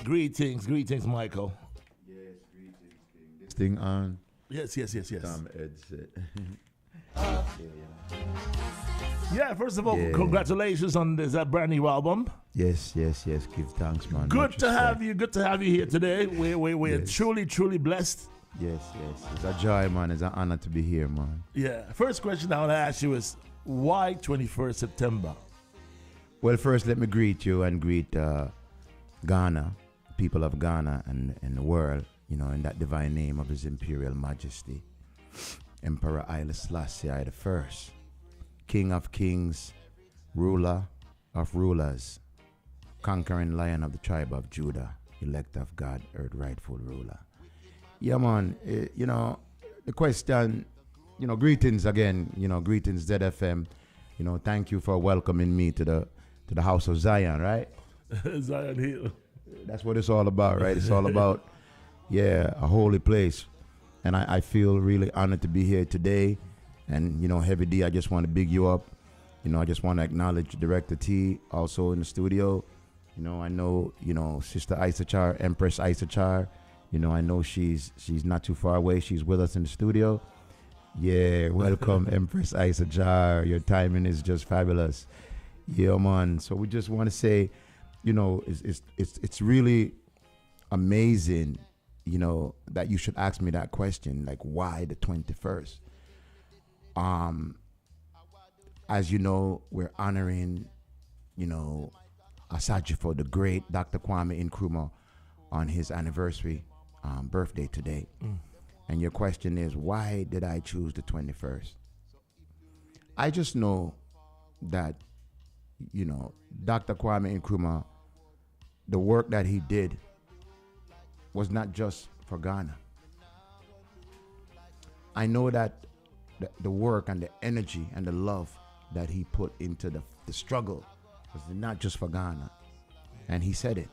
Greetings, Michael. Yes, greetings, King. This thing on. Yes. Tom Ed said. Yeah, first of all, Yeah. congratulations on this brand new album. Yes. Give thanks, man. Good Much to have respect. you. Good to have you here today. We're Yes. truly blessed. Yes. It's a joy, man. It's an honor to be here, man. Yeah. First question I want to ask you is why 21st September? Well, first, let me greet you and greet Ghana, people of Ghana and the world, in that divine name of His Imperial Majesty, Emperor Haile Selassie I, King of Kings, ruler of rulers, conquering lion of the tribe of Judah, elect of God, earth rightful ruler. Yeah, man, the question, greetings again, greetings ZFM, thank you for welcoming me to the house of Zion, right? Zion Hill. That's what it's all about, right? It's all about, a holy place. And I feel really honored to be here today. And, Heavy D, I just want to big you up. I just want to acknowledge Director T, also in the studio. I know, Sister Isachar, Empress Isachar. I know she's not too far away. She's with us in the studio. Yeah, welcome, Empress Isachar. Your timing is just fabulous. Yeah, man. So we just want to say, it's really amazing, that you should ask me that question, like why the 21st? As you know, we're honoring, Asajifo, the great Dr. Kwame Nkrumah, on his anniversary birthday today. And your question is, why did I choose the 21st? I just know that, Dr. Kwame Nkrumah, the work that he did was not just for Ghana. I know that the work and the energy and the love that he put into the struggle was not just for Ghana. And he said it.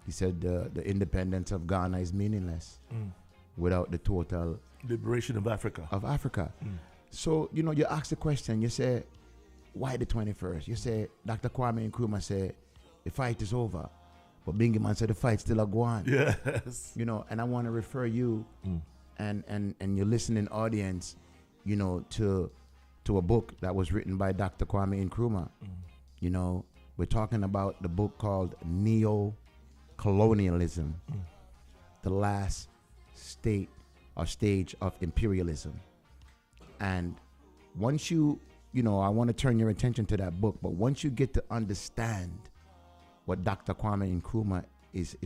He said the independence of Ghana is meaningless without the total liberation of Africa. So, you ask the question, you say, why the 21st? You say, Dr. Kwame Nkrumah said, the fight is over. But Bingy Man said the fight still a go on. Yes. And I want to refer you and your listening audience, to a book that was written by Dr. Kwame Nkrumah. We're talking about the book called Neo-Colonialism, the last state or stage of imperialism. And once I want to turn your attention to that book, but once you get to understand what Dr. Kwame Nkrumah is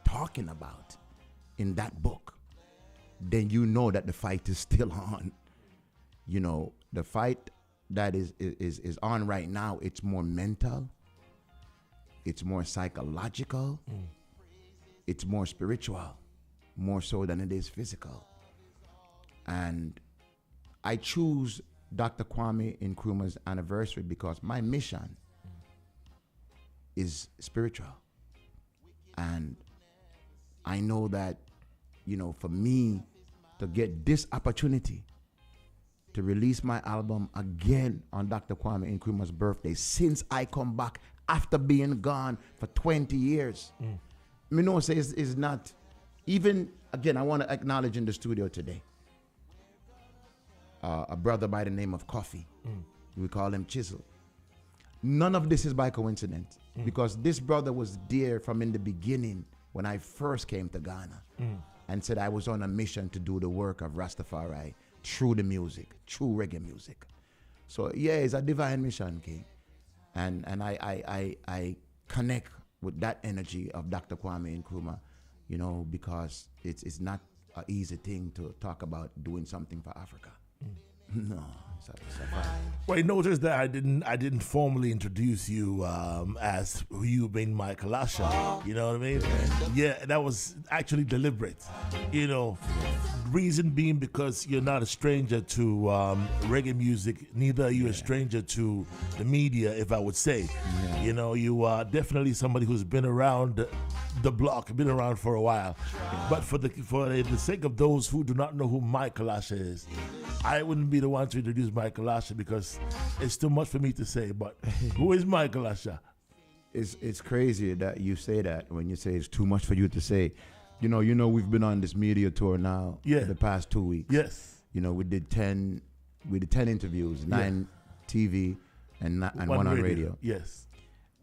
talking about in that book, then you know that the fight is still on. The fight that is on right now, it's more mental, it's more psychological, it's more spiritual, more so than it is physical. And I choose Dr. Kwame Nkrumah's anniversary because my mission is spiritual. And I know that, for me to get this opportunity to release my album again on Dr. Kwame Nkrumah's birthday, since I come back after being gone for 20 years, say is not, even, again, I want to acknowledge in the studio today, a brother by the name of Coffee. We call him Chisel. None of this is by coincidence, because this brother was there from in the beginning when I first came to Ghana and said I was on a mission to do the work of Rastafari through the music, through reggae music. So yeah, it's a divine mission, King. And I connect with that energy of Dr. Kwame Nkrumah, because it's not an easy thing to talk about doing something for Africa. No, it's a fight. Well, I noticed that I didn't formally introduce you as who you being Michael Asher. You know what I mean? Yeah, that was actually deliberate. Reason being because you're not a stranger to reggae music. Neither are you a stranger to the media, if I would say. You are definitely somebody who's been around the block, been around for a while. But for the sake of those who do not know who Michael Asher is, I wouldn't be the one to introduce Michael Asher because it's too much for me to say. But who is Michael Asher? it's crazy that you say that when you say it's too much for you to say. We've been on this media tour now for the past 2 weeks. Yes. We did 10 interviews, 9 TV and one on radio. Yes.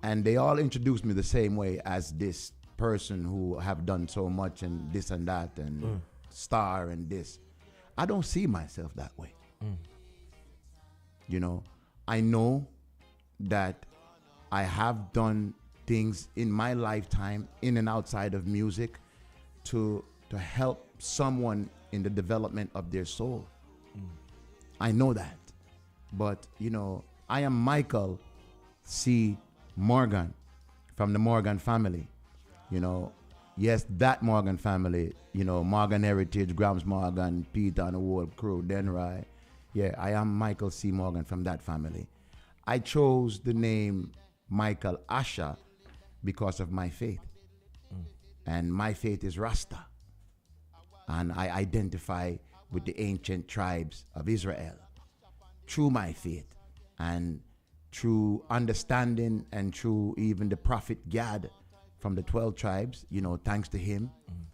And they all introduced me the same way as this person who have done so much and this and that and star and this. I don't see myself that way. I know that I have done things in my lifetime in and outside of music to help someone in the development of their soul. I know that. But, I am Mikal C. Morgan from the Morgan family. Yes, that Morgan family, Morgan Heritage, Grams Morgan, Peter and the whole crew, Denry. Yeah, I am Mikal C. Morgan from that family. I chose the name Mikal Asha because of my faith. And my faith is Rasta. And I identify with the ancient tribes of Israel through my faith and through understanding and through even the prophet Gad from the 12 tribes, thanks to him,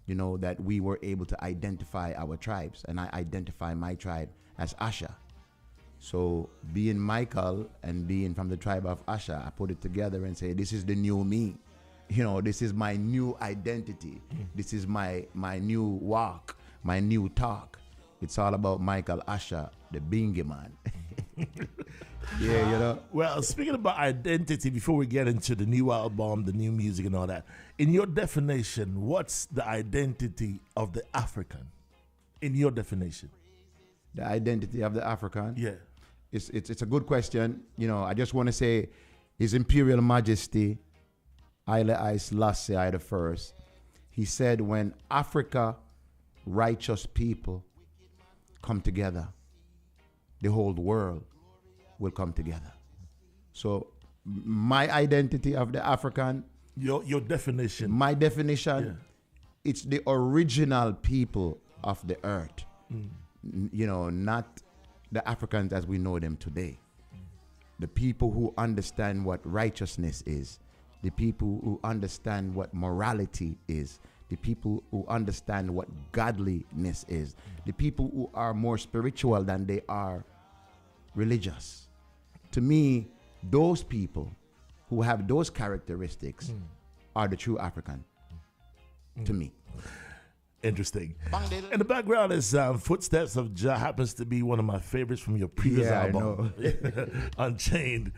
that we were able to identify our tribes. And I identify my tribe as Asha. So being Mikal and being from the tribe of Asha, I put it together and say, this is the new me. This is my new identity. This is my new walk, my new talk. It's all about Mikal Asha, the Bingy man. Yeah, Well, speaking about identity, before we get into the new album, the new music and all that, in your definition, what's the identity of the African? In your definition. The identity of the African? Yeah. It's a good question. I just want to say His Imperial Majesty, Haile Selassie I the First, he said, when Africa, righteous people come together, the whole world will come together. So my identity of the African, your definition. my definition, it's the original people of the earth. Not the Africans as we know them today. The people who understand what righteousness is, the people who understand what morality is, the people who understand what godliness is, the people who are more spiritual than they are religious. To me, those people who have those characteristics are the true African. To me. Interesting. In the background is Footsteps of Jah, happens to be one of my favorites from your previous album, Unchained.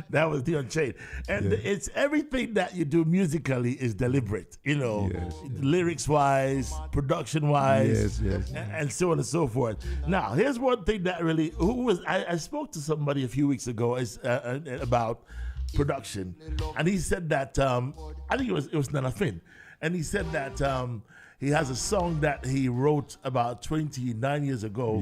That was the Unchained. And it's everything that you do musically is deliberate, lyrics-wise, production-wise, and so on and so forth. Now, here's one thing that really, I spoke to somebody a few weeks ago about production, and he said that, I think it was Nana Finn. And he said that he has a song that he wrote about 29 years ago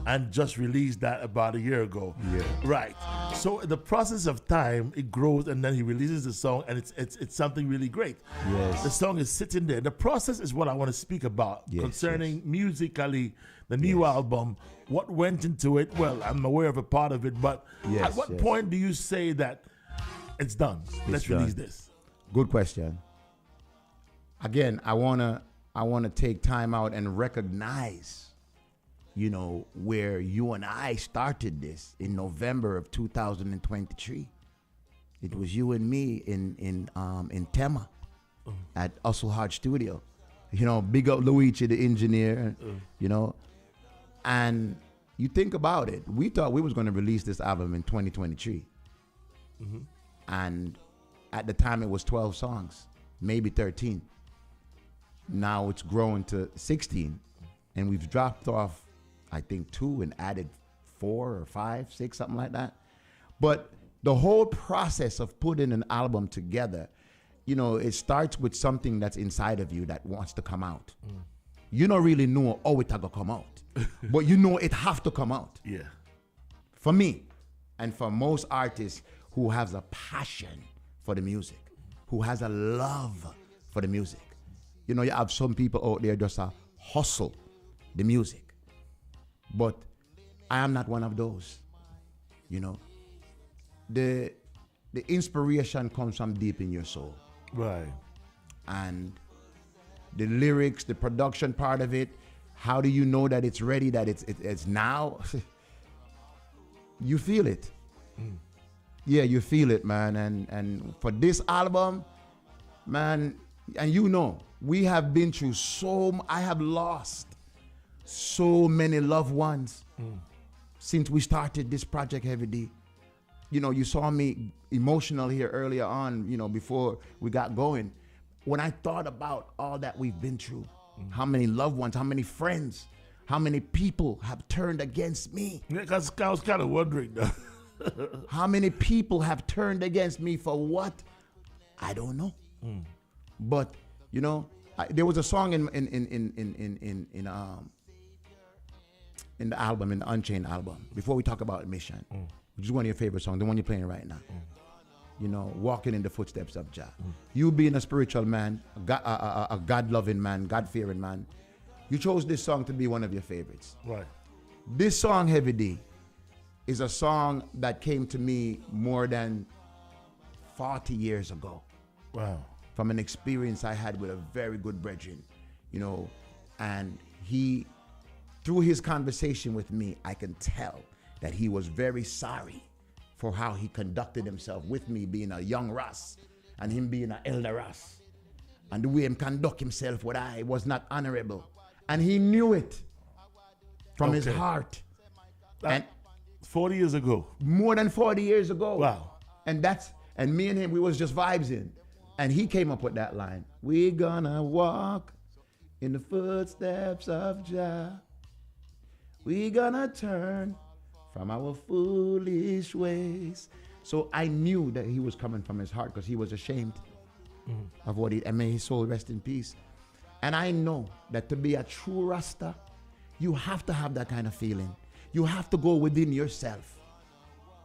and just released that about a year ago. Yeah. Right. So in the process of time, it grows and then he releases the song and it's something really great. Yes. The song is sitting there. The process is what I want to speak about concerning musically the new album. What went into it? Well, I'm aware of a part of it, but at what point do you say that it's done? Let's release this. Good question. Again, I wanna take time out and recognize, where you and I started this in November of 2023. It was you and me in Tema at Hustle Hard Studio. Big up Luigi, the engineer. And you think about it. We thought we was going to release this album in 2023, and at the time it was 12 songs, maybe 13. Now it's grown to 16, and we've dropped off, I think, 2 and added 4 or 5, 6, something like that. But the whole process of putting an album together, it starts with something that's inside of you that wants to come out. You don't really know how it's gonna come out, but it have to come out. Yeah. For me, and for most artists who has a passion for the music, who has a love for the music. You have some people out there just hustle the music. But I am not one of those. The the inspiration comes from deep in your soul. Right. And the lyrics, the production part of it, how do you know that it's ready, that it's now? You feel it. Yeah, you feel it, man. And for this album, man, and you know, we have been through I have lost so many loved ones since we started this project, Heavy D. You know, you saw me emotional here earlier on, you know, before we got going. When I thought about all that we've been through, how many loved ones, how many friends, how many people have turned against me. Yeah, 'cause I was kind of wondering. How many people have turned against me for what? I don't know. But you know, there was a song in the album, in the Unchained album. Before we talk about Mission, which is one of your favorite songs, the one you're playing right now. You know, walking in the footsteps of Jah. You being a spiritual man, a God-loving man, God-fearing man, you chose this song to be one of your favorites. Right. This song, Heavy D, is a song that came to me more than 40 years ago. Wow. From an experience I had with a very good brethren, you know, and he, through his conversation with me, I can tell that he was very sorry for how he conducted himself with me being a young Ras and him being an elder Ras. And the way he conduct himself with I was not honorable. And he knew it from his heart. And 40 years ago. More than 40 years ago. Wow. And me and him, we was just vibes in. And he came up with that line. We gonna walk in the footsteps of Jah. We gonna turn from our foolish ways. So I knew that he was coming from his heart because he was ashamed of what and may his soul rest in peace. And I know that to be a true Rasta, you have to have that kind of feeling. You have to go within yourself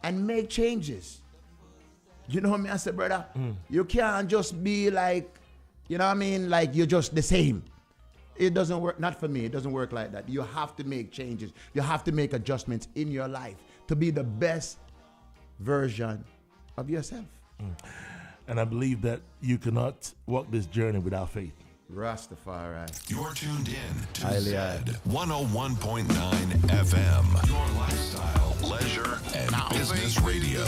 and make changes. You know what I mean? I said, brother, you can't just be like, you know what I mean? Like you're just the same. It doesn't work, not for me, it doesn't work like that. You have to make changes. You have to make adjustments in your life to be the best version of yourself. And I believe that you cannot walk this journey without faith. Rastafari. You're tuned in to Highly Zed 101.9 FM. Your lifestyle, leisure, and business radio.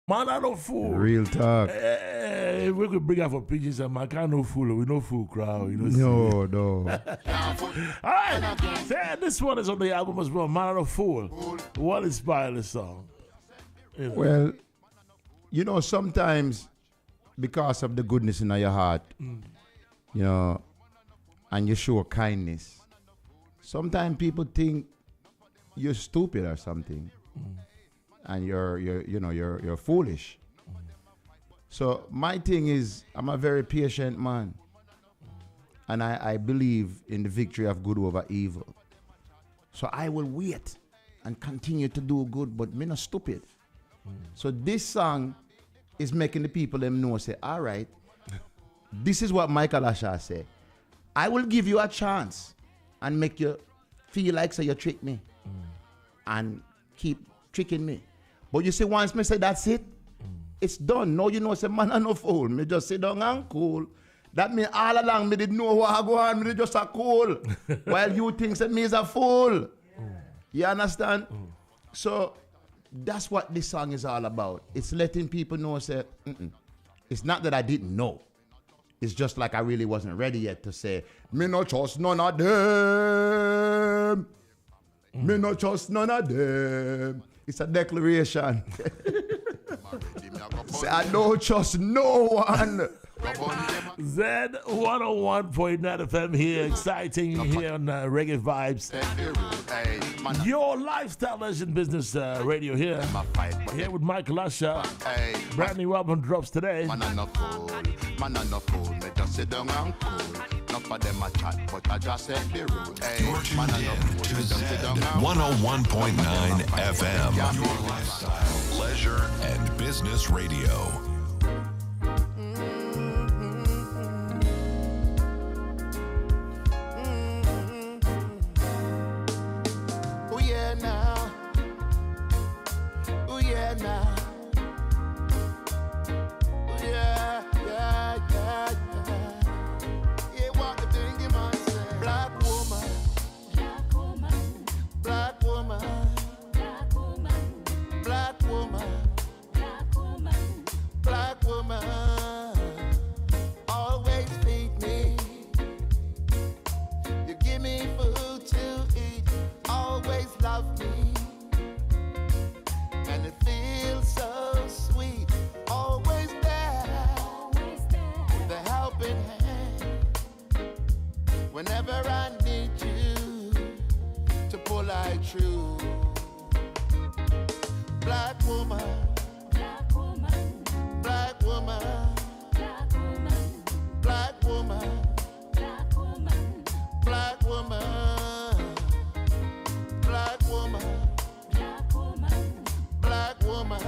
Man, I no fool. Real talk. Hey, we could bring out for pigeons and man, can't no fool. We no fool crowd. You No, know. no. All right. Yeah, this one is on the album as well. Man, I no fool. What inspired the song? You know. Well, you know, sometimes because of the goodness in your heart, you know, and you show kindness, sometimes people think you're stupid or something, and you're foolish. So my thing is, I'm a very patient man, and I believe in the victory of good over evil. So I will wait and continue to do good, but me not stupid. So this song is making the people them know, say, all right, this is what Mikal Asha say. I will give you a chance and make you feel like so you trick me and keep tricking me. But you see, once me say that's it, it's done. Now you know, say, man, I no fool. Me just sit down and cool. That mean all along me didn't know what I go on. Me just a cool. While you think that me is a fool. You understand? So that's what this song is all about. It's letting people know, say, it's not that I didn't know. It's just like I really wasn't ready yet to say, me no trust none of them. Me no trust none of them. It's a declaration. Say, I don't trust no one. Z101.9 FM here, exciting here on Reggae Vibes. Your lifestyle legend business radio here. Here with Mikal Asha. Brand new album drops today. Man, I no fool. Me just sit down and cool. Enough of them a chat, but I just said the rule. You're tuned in to Z101.9 FM. Your lifestyle, leisure, and business radio. Oh yeah now. Oh yeah now. Oh yeah, yeah, yeah, yeah. Yeah, what the thing you man say? Black woman. Black woman. Black woman. Black woman. Black woman. Always feed me. You give me food to eat. Always love me. And it feels so sweet. Always there. With a helping hand. Whenever I need you to pull like true. Black woman. Black woman. Black woman. Black woman. Black woman. Black woman. Black woman.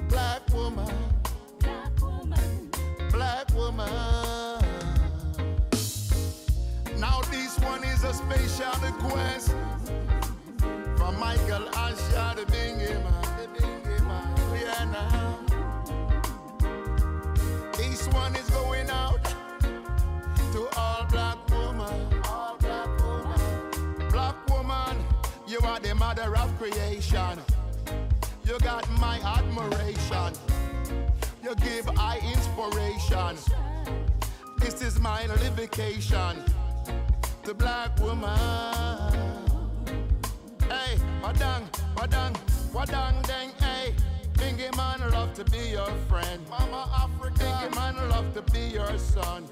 Black woman. Black woman. Now this one is a special request from Mikal Asha, the Bingy man. Yeah, now. This one is going out to all black women. All black women. Black woman, you are the mother of creation. You got my admiration. You give I inspiration. This is my livication. The black woman. Hey, wadang, dang, hey. Bingy man love to be your friend. Mama Africa. Bingy man love to be your son.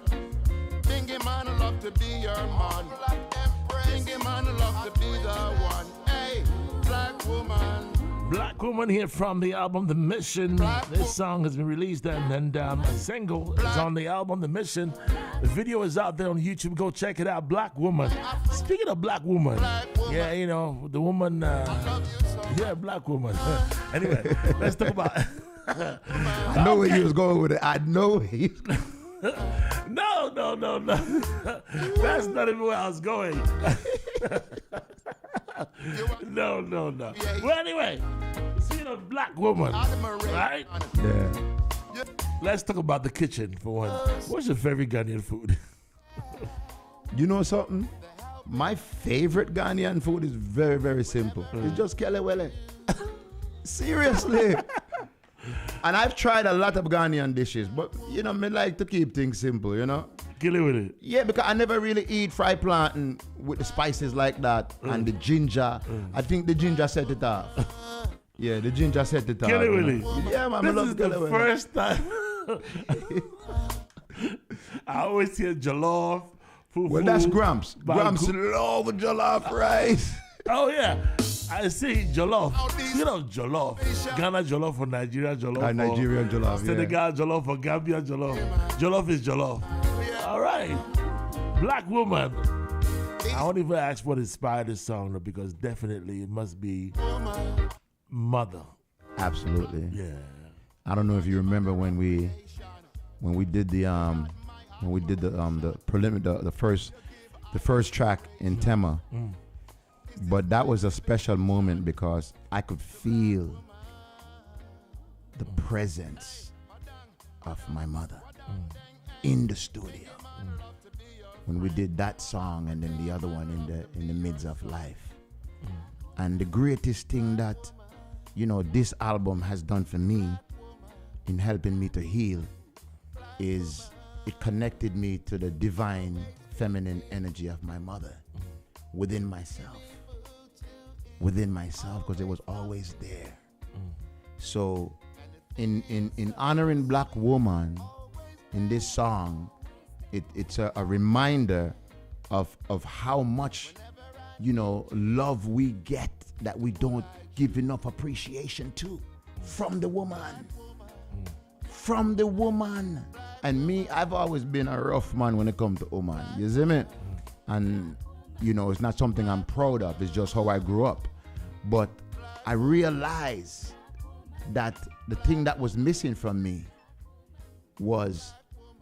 Bingy man love to be your man. Bingy man love to be the one. Hey, black woman. Black Woman here from the album The Mission. This song has been released and a single is on the album The Mission. The video is out there on YouTube. Go check it out. Black Woman. Speaking of Black Woman, yeah, you know, the woman, yeah, Black Woman. Anyway, let's talk about... I know where he was going with it. I know he No. That's not even where I was going. No. Well, anyway, see the Black Woman, right? Yeah. Let's talk about the kitchen for one. What's your favorite Ghanaian food? You know something? My favorite Ghanaian food is very, very simple. It's just kelewele. Seriously. And I've tried a lot of Ghanaian dishes, but you know, me like to keep things simple, you know. Kill it with it. Yeah, because I never really eat fried plantain with the spices like that and the ginger. I think the ginger set it off. Yeah, the ginger set it off. Kill it with it. Yeah, man. This is the first time. I always hear jollof. Well, that's Gramps. Gramps love jollof rice. Oh, yeah. I see jollof. You know jollof. Ghana jollof or Nigeria jollof. Nigerian jollof, Senegal jollof or Gambia jollof. Jollof is jollof. All right. Black Woman. I won't even ask what inspired this song, because definitely it must be Mother. Absolutely. Yeah. I don't know if you remember when we did the preliminary, the first track in Tema. But that was a special moment because I could feel the presence of my mother in the studio when we did that song, and then the other one in the midst of life. And the greatest thing that, you know, this album has done for me in helping me to heal is it connected me to the divine feminine energy of my mother within myself, because it was always there. So in honoring Black Woman in this song, it's a reminder of how much, you know, love we get that we don't give enough appreciation to from the woman. From the woman. And me, I've always been a rough man when it comes to woman. You see me? And, you know, it's not something I'm proud of. It's just how I grew up. But I realized that the thing that was missing from me was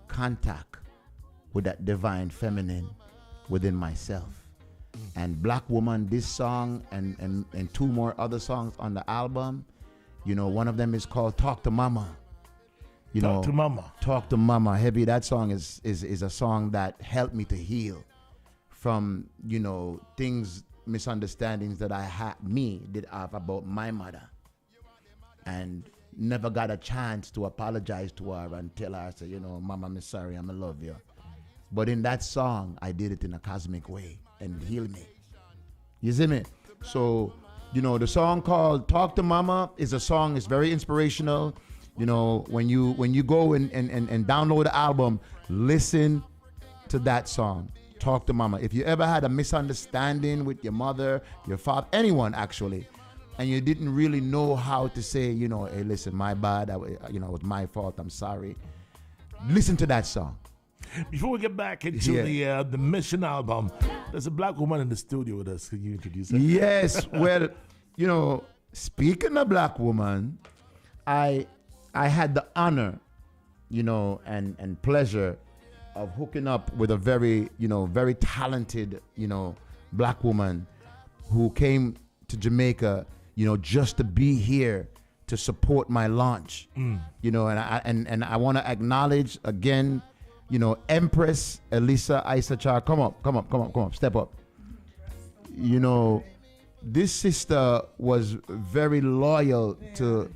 contact with that divine feminine within myself. And Black Woman, this song, and two more other songs on the album, you know, one of them is called Talk to Mama. Talk to Mama. Talk to Mama. Heavy, that song is a song that helped me to heal from, you know, things, misunderstandings that I did have about my mother, and never got a chance to apologize to her and tell her, say, you know, Mama, I'm sorry, I'm love you. But in that song, I did it in a cosmic way and healed me. You see me? So, you know, the song called Talk to Mama is a song, it's very inspirational. You know, when you go and download the album, listen to that song, Talk to Mama. If you ever had a misunderstanding with your mother, your father, anyone actually, and you didn't really know how to say, you know, hey, listen, my bad, it was my fault, I'm sorry. Listen to that song. Before we get back into the Mission album, there's a Black woman in the studio with us. Can you introduce her? Yes. Well, you know, speaking of Black woman, I had the honor, you know, and pleasure of hooking up with a very talented, you know, Black woman who came to Jamaica, you know, just to be here to support my launch. You know, and I want to acknowledge again, you know, Empress Elisa Isachar. Come up, step up. You know, this sister was very loyal to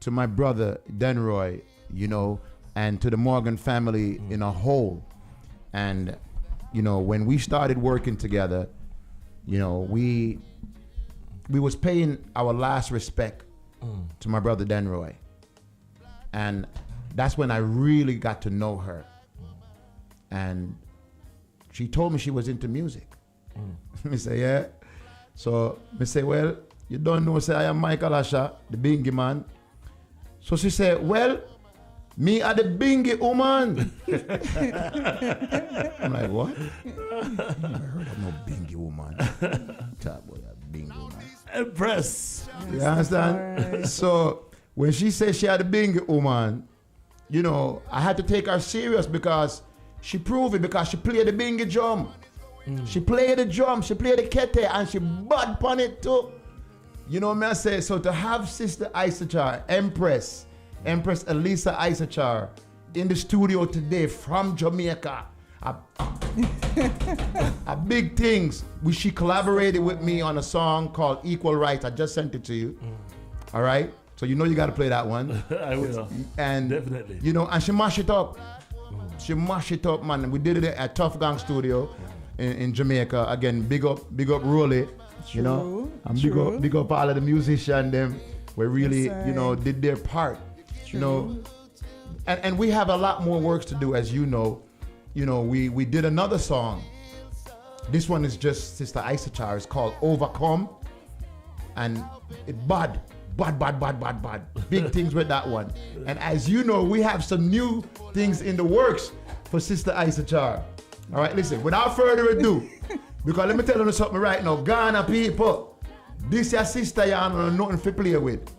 my brother Denroy, you know, and to the Morgan family in a whole. And, you know, when we started working together, you know, we was paying our last respect to my brother Denroy. And that's when I really got to know her. And she told me she was into music. Me say, yeah. So me say, well, you don't know, say I am Mikal Asha, the Bingy man. So she said, well, me are the Bingy woman. I'm like, what? I never heard of no Bingy woman. Top boy, a Bingy woman. Empress. You understand? Right. So when she said she had a Bingy woman, you know, I had to take her serious because she proved it, because she played the Bingy drum. She played the drum, she played the kete, and she bud on it too. You know what I say? So to have Sister Isachar, Empress Elisa Isachar in the studio today from Jamaica, a big things. She collaborated with me on a song called Equal Rights. I just sent it to you. All right? So you know you got to play that one. I will. And definitely. You know, and she mash it up. She mash it up, man. We did it at Tough Gang Studio in Jamaica. Again, big up Rolly. You know, and big up all of the musicians them. We really, you know, did their part. You know, and we have a lot more works to do, as you know. You know, we did another song. This one is just Sister Isachar. It's called Overcome, and it bad. Big things with that one. And as you know, we have some new things in the works for Sister Isachar. All right, listen, without further ado, because let me tell you something right now, Ghana people, this your sister, you know, nothing to play with.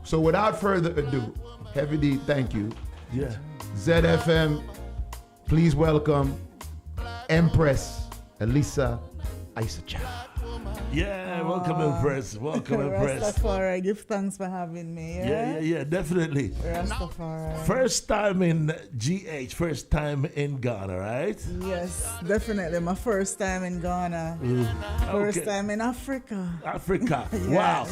So without further ado, Heavy D, thank you. Yeah. ZFM, please welcome Empress Elisa Isachar. Yeah, welcome, Empress. Welcome, Empress. Rastafari, give thanks for having me. Yeah, definitely. Rastafari. First time in GH, first time in Ghana, right? Yes, definitely. My first time in Ghana. First time in Africa. Africa. Wow.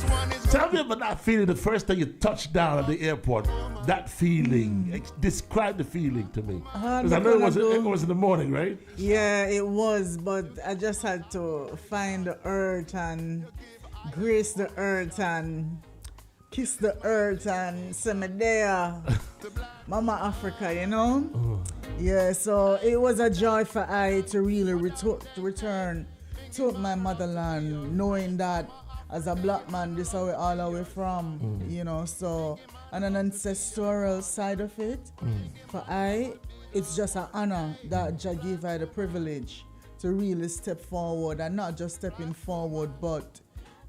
Tell me about that feeling the first time you touched down at the airport. That feeling. Describe the feeling to me. Because I know it was in the morning, right? Yeah, it was, but I just had to find the earth and grace the earth and kiss the earth and say me there. Mama Africa, you know? Yeah, so it was a joy for I to really return to my motherland, knowing that as a black man, this is where we all the way from, you know, so, and an ancestral side of it, for I, it's just an honor that Jah gave I the privilege to really step forward, and not just stepping forward, but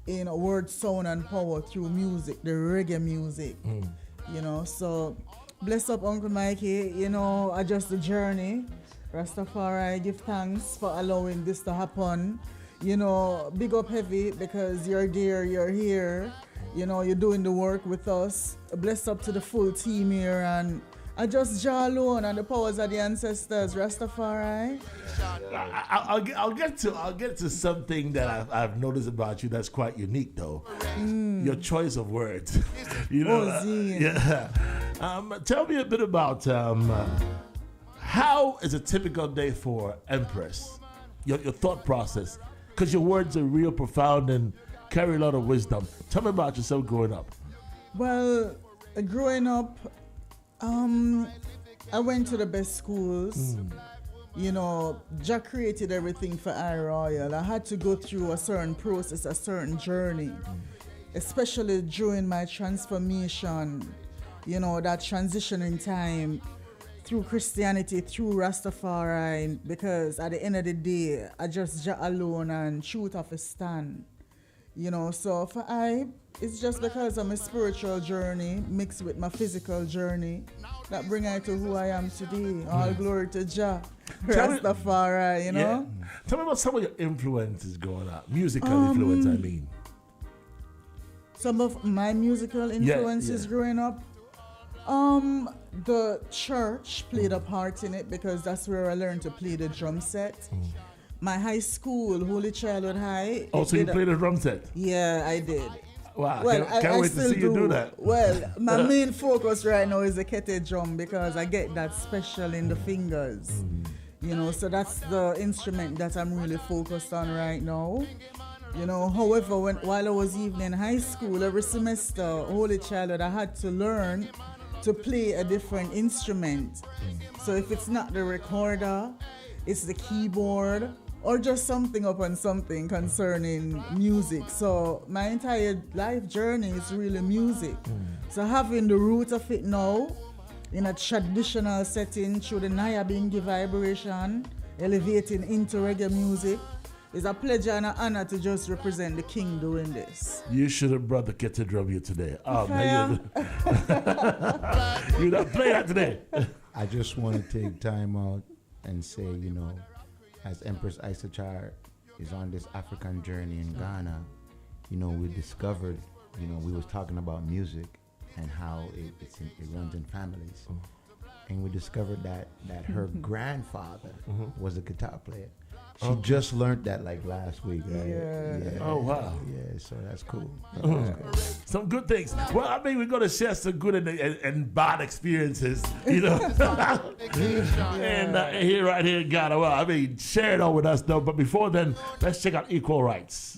in word, sound, and power through music, the reggae music, you know. So, bless up Uncle Mikey, you know, just the journey. Rastafari, give thanks for allowing this to happen. You know, big up Heavy, because you're there, you're here, you know, you're doing the work with us. Bless up to the full team here, and I just Jah alone and the powers of the ancestors, Rastafari. I'll get to something that I've noticed about you that's quite unique, though. Your choice of words. You know. Yeah. Tell me a bit about how is a typical day for Empress? Your thought process, because your words are real profound and carry a lot of wisdom. Tell me about yourself growing up. Well, growing up, I went to the best schools. You know, Jah created everything for I Royal. I had to go through a certain process, a certain journey, especially during my transformation, you know, that transitioning time through Christianity, through Rastafari, because at the end of the day, I just Jah alone and truth of a stand. You know, so for I, it's just because of my spiritual journey mixed with my physical journey that bring I to who I am today. All glory to Jah, Rastafari, you know? Yeah. Tell me about some of your influences growing up. Musical influence, I mean. Some of my musical influences growing up. The church played a part in it, because that's where I learned to play the drum set. My high school, Holy Childhood High. Oh, so you played a drum set? Yeah, I did. Wow, well, can't wait to see you do that. Well, my main focus right now is the kete drum, because I get that special in the fingers. You know, so that's the instrument that I'm really focused on right now. You know, however, while I was even in high school, every semester, Holy Childhood, I had to learn to play a different instrument. So if it's not the recorder, it's the keyboard, or just something upon something concerning music. So my entire life journey is really music. So having the root of it now in a traditional setting through the Nyabingi vibration, elevating into reggae music, is a pleasure and an honor to just represent the king doing this. You should have brought the kete drum here today. Oh, man, you'd have played that today. I just want to take time out and say, you know, as Empress Isachar is on this African journey in Ghana, you know, we discovered, you know, we was talking about music and how it runs in families. And we discovered that her grandfather was a guitar player. She just learned that like last week, right? Yeah. Oh, wow. Yeah, so that's cool. Some good things. Well, I mean, we're going to share some good and bad experiences, you know. and here, right here in Ghana. Well, I mean, share it all with us, though. But before then, let's check out Equal Rights.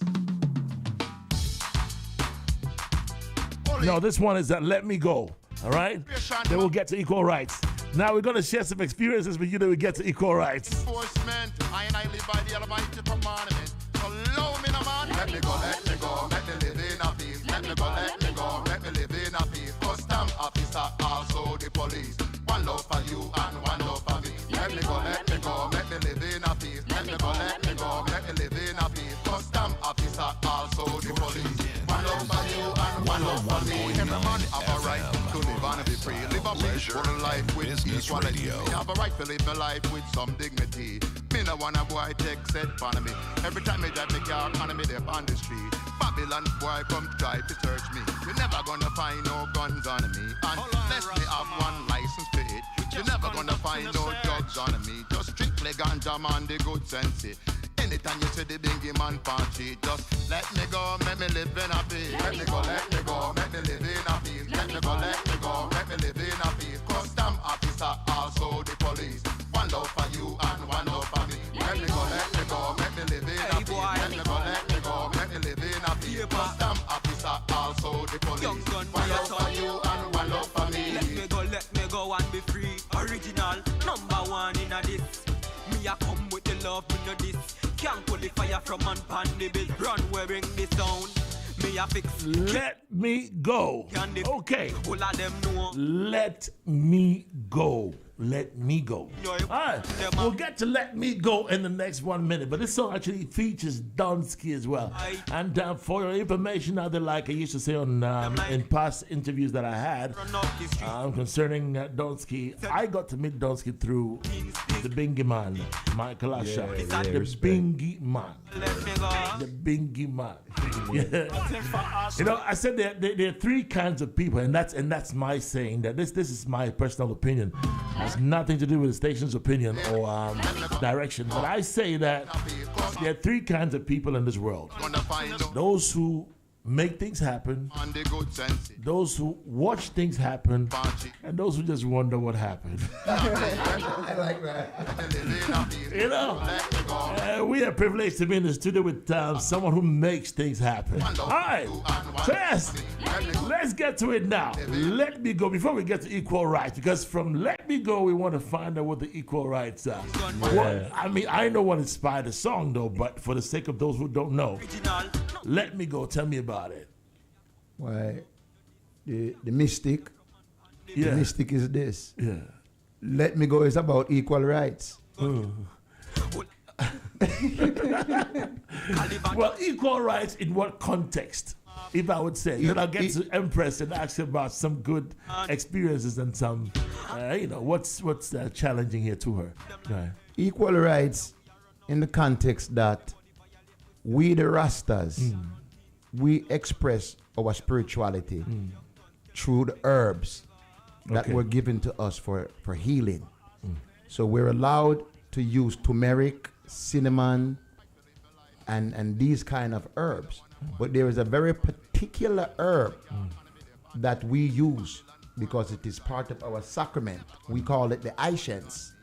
No, this one is that Let Me Go. All right? Then we'll get to Equal Rights. Now we're going to share some experiences with you that we get to Equal Rights. Enforcement, I live by the Almighty commandment. So low me no man. Let me go, let me live in a peace. Let me go, let me live in a peace. Custom officer, also the police. One love for you and one love for me. Let me go, let me live in a peace. Let me go, let me live in a peace. Custom officer, also the police. One love for you and one love for me. Every man have a right to live and be free. Live a peaceful life with equality. Me have a right to live my life with some dignity. Me no want a boy take set on me. Every time me drive me car on me there on the street. Babylon boy come try to search me. You never gonna find no guns on me. And unless me have one license to it, you never gonna find no drugs on me. Just strictly ganja man the good sense. Anytime you see the bingy man party, just let me go, make me live in a peace. Let me go, make me live in a peace. Let me go, make me live in a peace. Custom officer, also the police. One love for you and one love for me. Let me go, make me live in a peace. Let me go, make me live in a peace. Custom officer, also the police. One love for you and one love for me. Let me go and be free. Original, number one in a this. Me a come with the love, me know this. Can't pull the fire from man pan the biz. Run wearing the sound. Me a fix. Let me go. Okay. All of them know. Let me go. Let me go. All right. We'll get to Let Me Go in the next 1 minute, but this song actually features Donsky as well. And for your information, now, like I used to say on in past interviews that I had concerning Donsky, I got to meet Donsky through the Bingy Man, Mikal Asha. The Bingy Man. The Bingy Man. Yeah. You know, I said there are three kinds of people, and that's my saying. That this is my personal opinion. It has nothing to do with the station's opinion or direction. But I say that there are three kinds of people in this world. Those who make things happen, those who watch things happen, and those who just wonder what happened. I like that. You know, we are privileged to be in the studio with someone who makes things happen. All right, so yes, let's get to it now. Let me go before we get to equal rights, because from Let Me Go, we want to find out what the equal rights are. Well, I mean, I know what inspired the song, though, but for the sake of those who don't know, Let Me Go, tell me about it. Why, the mystic, Yeah. the mystic is this. Yeah. Let Me Go is about equal rights. Well, equal rights in what context? If I would say, then I'll get to Empress and ask you about some good experiences and some, what's challenging here to her. Right. Equal rights in the context that we the Rastas, we express our spirituality through the herbs that were given to us for healing. So we're allowed to use turmeric, cinnamon, and these kind of herbs. But there is a very particular herb that we use because it is part of our sacrament. We call it the Aishens.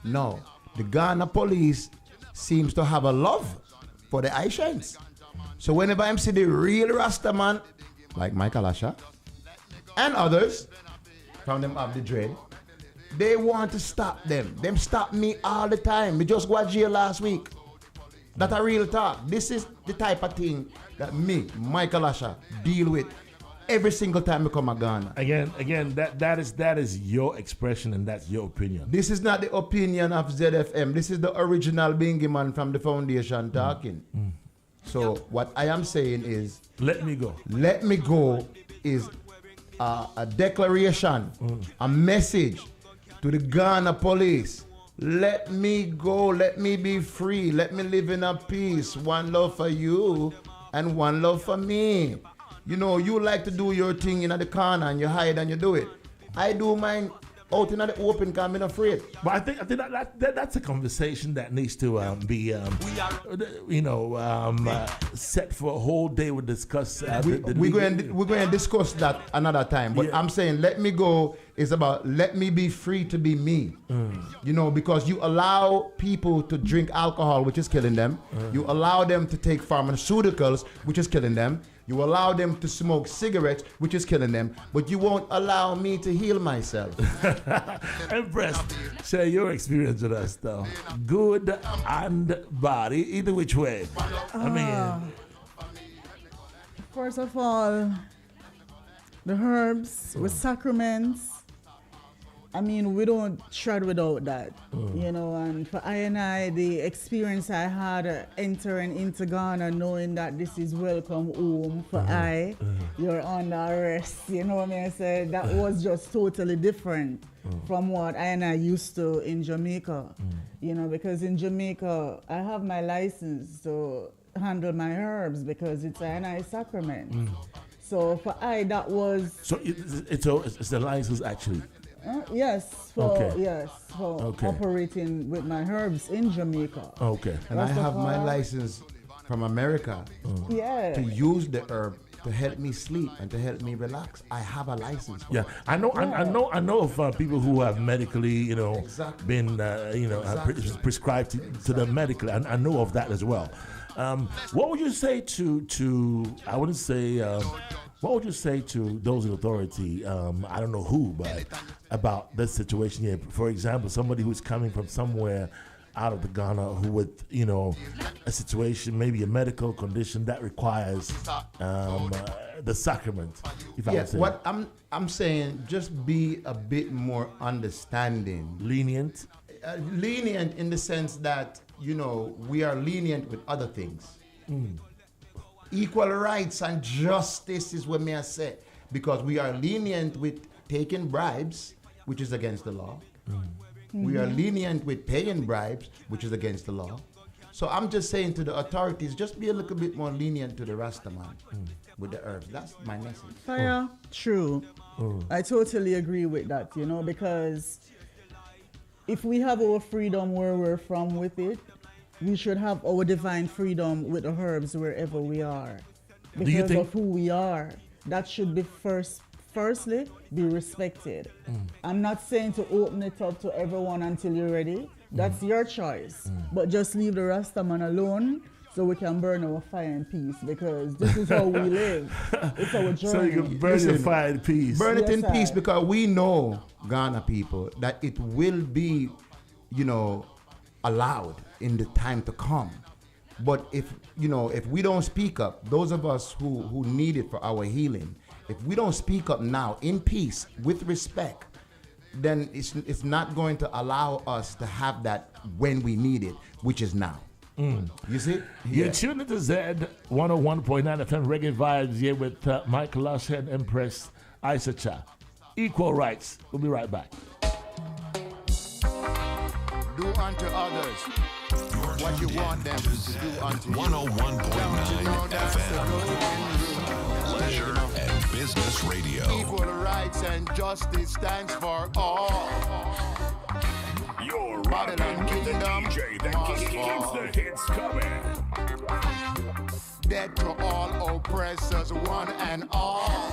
No, the Ghana police seems to have a love for the Aishens. So whenever I see the real Rasta man, like Mikal Asha, and others, from them of the dread, they want to stop them. Them stop me all the time. We just got jail last week. That's a real talk. This is the type of thing that me, Mikal Asha, deal with every single time we come to Ghana. Again, that is your expression and that's your opinion. This is not the opinion of ZFM. This is the original Bingy man from the foundation talking. So what I am saying is, Let me go. Let me go is a declaration, a message to the Ghana police. Let me go, let me be free, let me live in a peace. One love for you and one love for me. You know, you like to do your thing in the corner and you hide and you do it. I do mine out in the open because I'm not afraid. But I think that's a conversation that needs to be set for a whole day. We'll discuss. We're going to discuss that another time. But I'm saying let me go is about let me be free to be me. You know, because you allow people to drink alcohol, which is killing them. You allow them to take pharmaceuticals, which is killing them. You allow them to smoke cigarettes, which is killing them, but you won't allow me to heal myself. Empress, share your experience with us, though. Good and bad, either which way. I mean, first of all, the herbs with sacraments. I mean, we don't shred without that, you know. And for I, the experience I had entering into Ghana, knowing that this is welcome home for you're under arrest, you know what I said? That was just totally different from what I used to in Jamaica, you know, because in Jamaica, I have my license to handle my herbs because it's I sacrament. So for that was... So it's the license actually? Yes, for operating with my herbs in Jamaica. Okay. And I have my license from America to use the herb to help me sleep and to help me relax. I have a license for it. I know of people who have medically, been, prescribed to them medically. I know of that as well. What would you say to I wouldn't say, what would you say to those in authority, I don't know who, but about this situation here? For example, somebody who's coming from somewhere out of the Ghana who with, a situation, maybe a medical condition that requires the sacrament. What I'm saying, just be a bit more understanding. Lenient? Lenient in the sense that, we are lenient with other things. Equal rights and justice is what may I say. Because we are lenient with taking bribes, which is against the law. We are lenient with paying bribes, which is against the law. So I'm just saying to the authorities, just be a little bit more lenient to the Rastaman with the herbs. That's my message. Fire, true. I totally agree with that, because if we have our freedom where we're from with it, we should have our divine freedom with the herbs wherever we are. Because of who we are. That should be firstly be respected. I'm not saying to open it up to everyone until you're ready. That's your choice. But just leave the Rastaman alone so we can burn our fire in peace, because this is how we live. It's our journey. So you can burn your fire in peace. Burn it in peace, because we know, Ghana people, that it will be, allowed in the time to come. But if we don't speak up, those of us who need it for our healing, if we don't speak up now in peace with respect, then it's not going to allow us to have that when we need it, which is now. You see? You're tuned into Z 101.9 FM Reggae Vibes here with Mikal Lush and Empress Isacha. Equal rights. We'll be right back. Do unto others what you want them to do unto you. 101.9 FM. Leisure and Business Radio. Equal rights and justice stands for all. You're Babylon Kingdom must fall. the hits coming. Dead to all oppressors, one and all.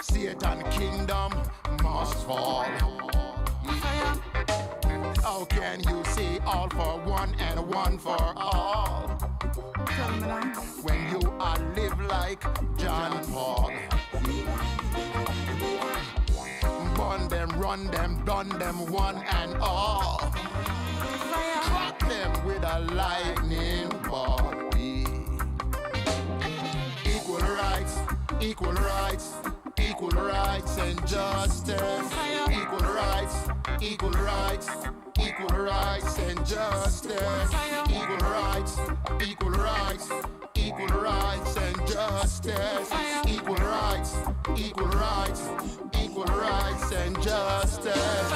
Satan Kingdom must fall. How can you say all for one and one for all? When you are live like John Paul. Burn them, run them, done them one and all. Crack them with a lightning ball. Equal rights, equal rights, equal rights and justice. Equal rights, equal rights, equal rights and justice. Equal rights, equal rights, equal rights and justice. Equal rights, equal rights, equal rights and justice.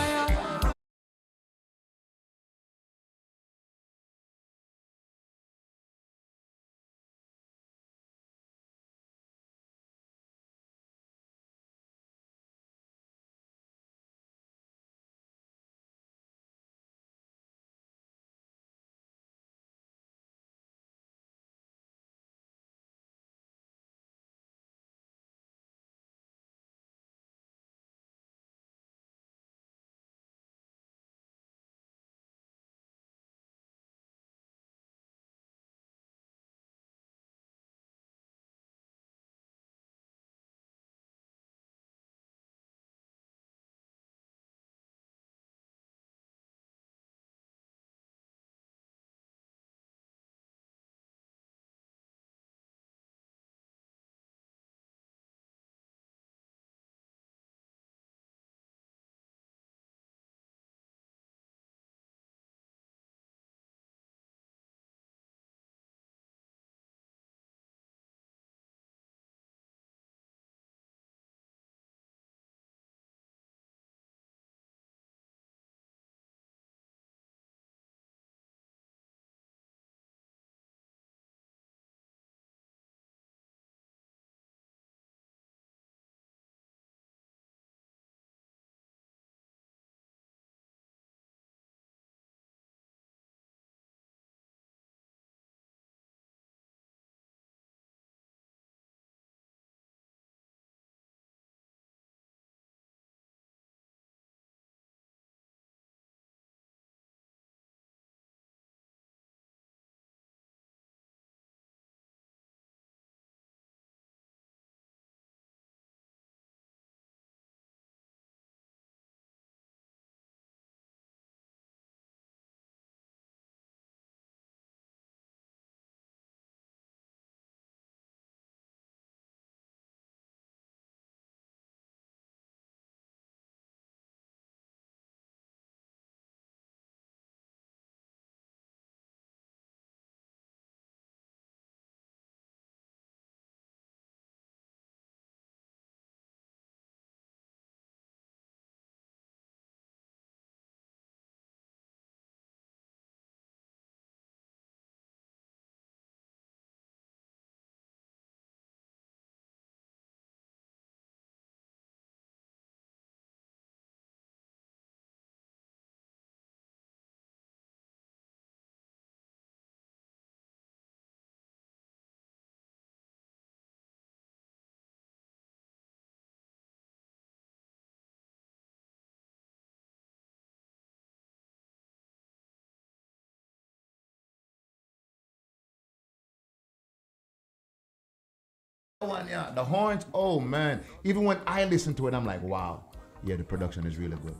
One, yeah, the horns. Oh man! Even when I listen to it, I'm like, wow. Yeah, the production is really good.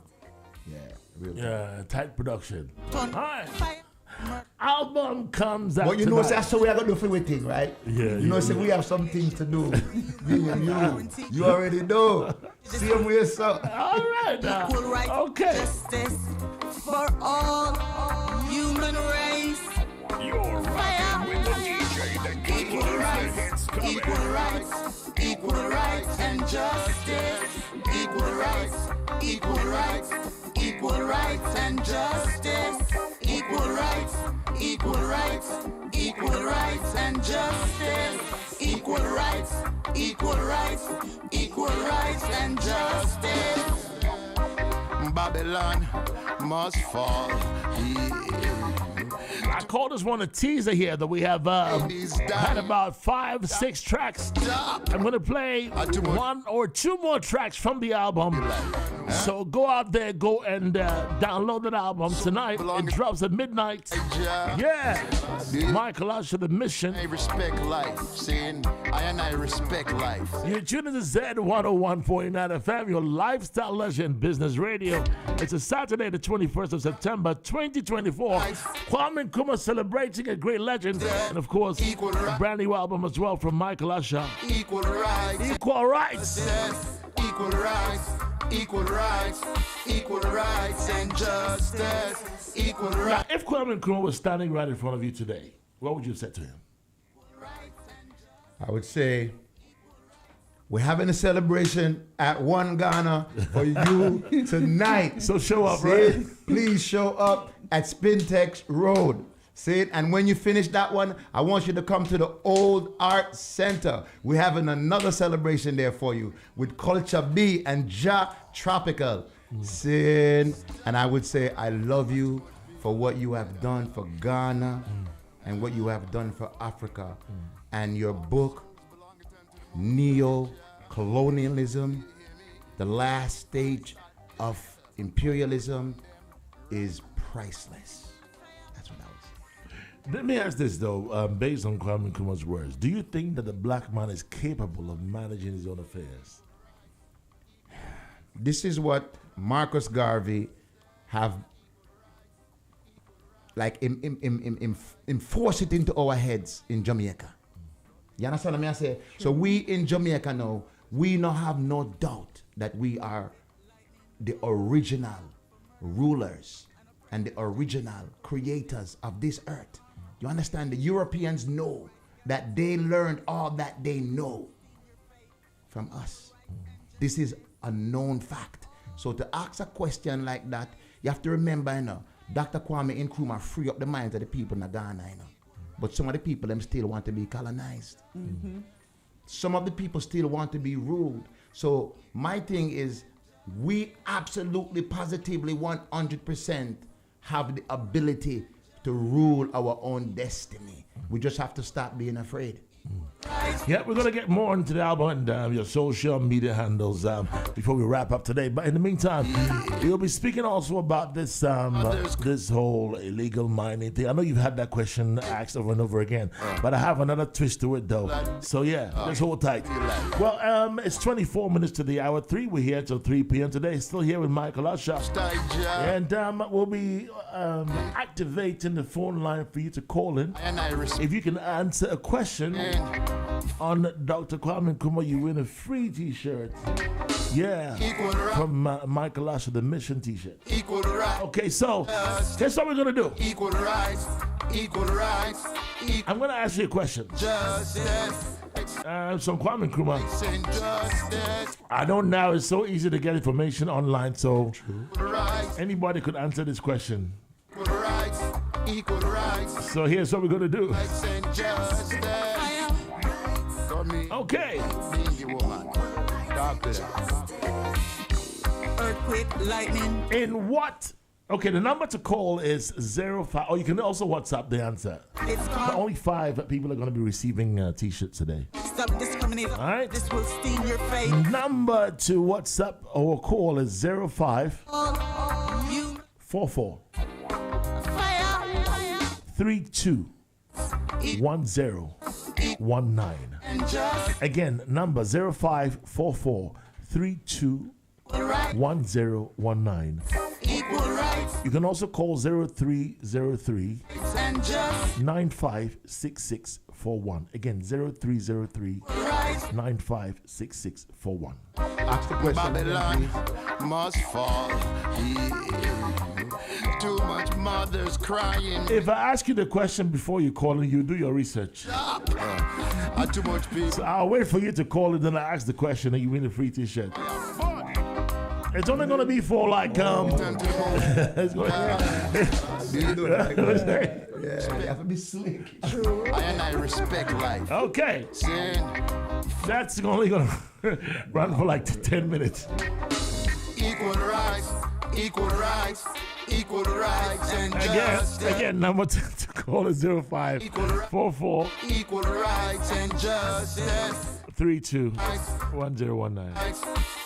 Yeah, real good. Yeah, tight production. All right. Album comes out. But you know, tonight. that's how we are gonna do for everything, right? Yeah, You know, yeah, so we have some things to do. Me and you. You already know. Same way, so. All right. Equal rights, Okay. justice for all human race. You're rocking with the DJ that keeps Equal the rights, hits coming. equal rights and justice. Equal rights and justice. Equal rights and justice. Equal rights and justice. Babylon must fall. I call this one a teaser here that we have had about 5-6 tracks. I'm going to play one or two more tracks from the album. So go out there, go and download that album tonight. It drops at midnight. Yeah. Michael Usher, The Mission. I respect life, saying I respect life. You're tuning to Z101.9 FM, your lifestyle, leisure, and business radio. It's a Saturday, the 21st of September, 2024. Kwame Nkrumah celebrating a great legend. And of course, a brand new album as well from Michael Usher. Equal rights. Equal rights. Yes, equal rights and justice. Equal Now, rights. if Kwame Nkrumah was standing right in front of you today, what would you say to him? I would say we're having a celebration at One Ghana for you tonight. So show up, Say right? it, please show up at Spintex Road. Say it, and when you finish that one, I want you to come to the Old Art Center. We're having another celebration there for you with Culture B and Ja Tropical. Sin, and I would say I love you for what you have done for Ghana and what you have done for Africa. And your book, Neo-Colonialism, the last stage of imperialism, is priceless. That's what I would say. Let me ask this, though, based on Kwame Nkrumah's words. Do you think that the black man is capable of managing his own affairs? This is what Marcus Garvey have like enforce it into our heads in Jamaica. You understand what I say? So we in Jamaica now, we now have no doubt that we are the original rulers and the original creators of this earth. You understand? The Europeans know that they learned all that they know from us. This is a known fact. So to ask a question like that, you have to remember, Dr. Kwame Nkrumah free up the minds of the people in Ghana, But some of the people them still want to be colonized. Mm-hmm. Some of the people still want to be ruled. So my thing is, we absolutely, positively, 100% have the ability to rule our own destiny. We just have to stop being afraid. Yeah, we're going to get more into the album and your social media handles before we wrap up today. But in the meantime, we'll be speaking also about this this whole illegal mining thing. I know you've had that question asked over and over again, but I have another twist to it, though. So, yeah, let's hold tight. Well, it's 24 minutes to the hour 3. We're here till 3 p.m. today. Still here with Michael Usher. And we'll be activating the phone line for you to call in. If you can answer a question on Dr. Kwame Nkrumah, you win a free t-shirt. Yeah, from Michael Usher, the Mission t-shirt. Okay, so here's what we're going to do. Equal rights. I'm going to ask you a question. Justice. So Kwame Nkrumah, I know now it's so easy to get information online, so anybody could answer this question. Equal rights. So here's what we're going to do. Rights and justice. Okay. Earthquake, lightning. In what? Okay, the number to call is 05. Or you can also WhatsApp the answer. It's But only 5 people are going to be receiving t-shirts today. Stop discriminating. All right. This will steam your face. Number to WhatsApp or call is 05 You 44 fire. 32 10 Again, number 0544 321019. You can also call 0303 956641. Again, 0303 956641. Ask the question again, Babylon please. must fall. Too much mothers crying. If I ask you the question before you call in, you do your research. Too much people. So I'll wait for you to call and then I ask the question and you win a free t-shirt. It's only going to be for like, You know that, yeah, you have to be slick. And I respect life. Okay. Sin. That's only going to run for like 10 minutes. Equal rights, equal rights, equal rights and justice. Again, number to call is 0544 Equal rights and justice. 321019.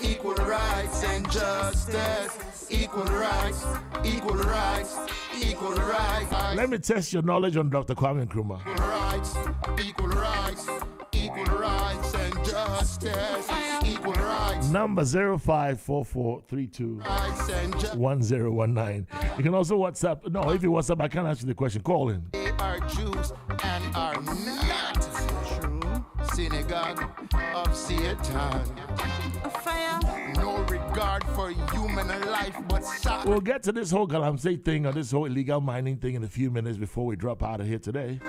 Equal rights and justice. Equal rights, equal rights, equal rights. Let me test your knowledge on Dr. Kwame Nkrumah. Equal rights, equal rights and justice. Equal rights. Number 0544 321019. You can also WhatsApp. No, if you WhatsApp, I can't answer the question. Call in. They are Jews and are not synagogue of Satan. No regard for human life but sacrifice. We'll get to this whole Galamsey thing or this whole illegal mining thing in a few minutes before we drop out of here today.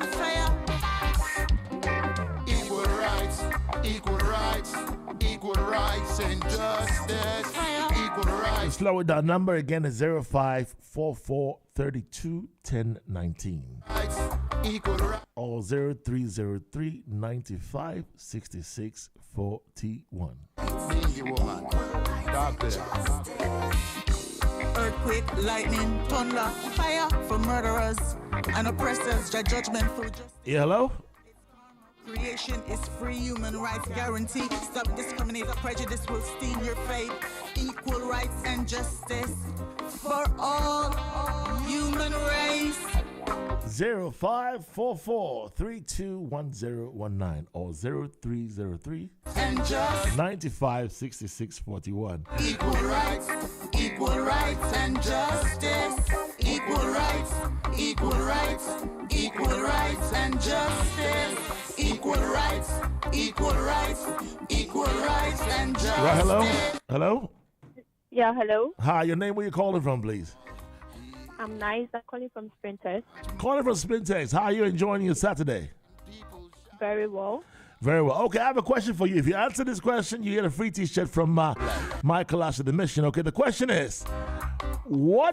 Equal rights, equal rights, equal rights and justice. Equal rights. Slow it down. Number again is 0544 321019. Equal rights. Or 0303 95 66 41. Dingy woman. Doctor. Earthquake, lightning, thunder, fire for murderers and oppressors, judgment for justice. Yeah, hello? Creation is free, human rights guaranteed. Stop discriminate, prejudice will steal your fate. Equal rights and justice for all human race. 0544 321019 or 0303 95 66 41. Equal rights and justice. Equal rights and justice. Equal rights and justice. Right, hello? Hello? Yeah, hello. Hi, your name, where you calling from, please? I'm nice. I'm calling from Sprinters. Calling from Spintex. How are you enjoying your Saturday? Very well. Very well. Okay, I have a question for you. If you answer this question, you get a free t-shirt from Mikal after the mission. Okay, the question is, where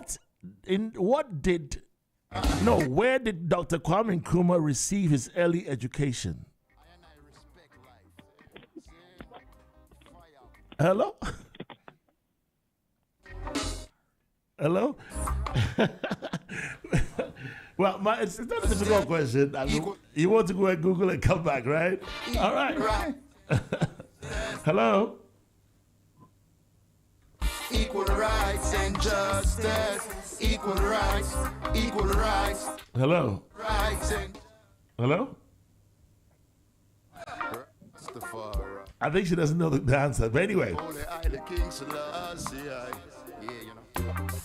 did Dr. Kwame Nkrumah receive his early education? Hello? Hello? Well, it's not a difficult question. I mean, you want to go and Google and come back, right? All right. Hello? Equal rights and justice. Equal rights. Hello? Rights and Hello? I think she doesn't know the answer, but anyway.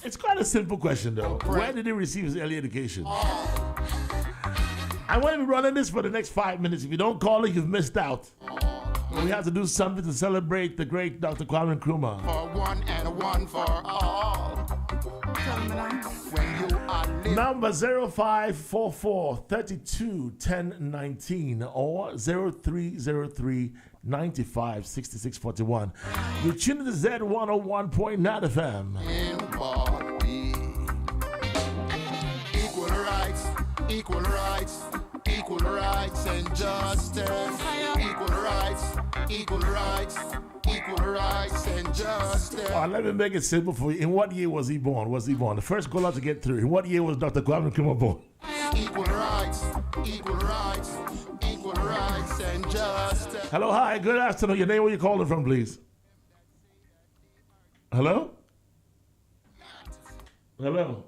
It's quite a simple question, though. Where did he receive his early education? I'm going to be running this for the next 5 minutes. If you don't call it, you've missed out. We have to do something to celebrate the great Dr. Kwame Nkrumah. For one and one for all. When you are living. Number 0544 321019 or 0303 95 66 41. You're tuning to Z101.9 FM. Equal rights and justice. Equal rights and justice. All right, let me make it simple for you. In what year was he born? The first caller to get through. In what year was Dr. Kwame Nkrumah born? Equal rights and justice. Hello, hi, good afternoon. Your name, where you calling from, please? Hello? Hello?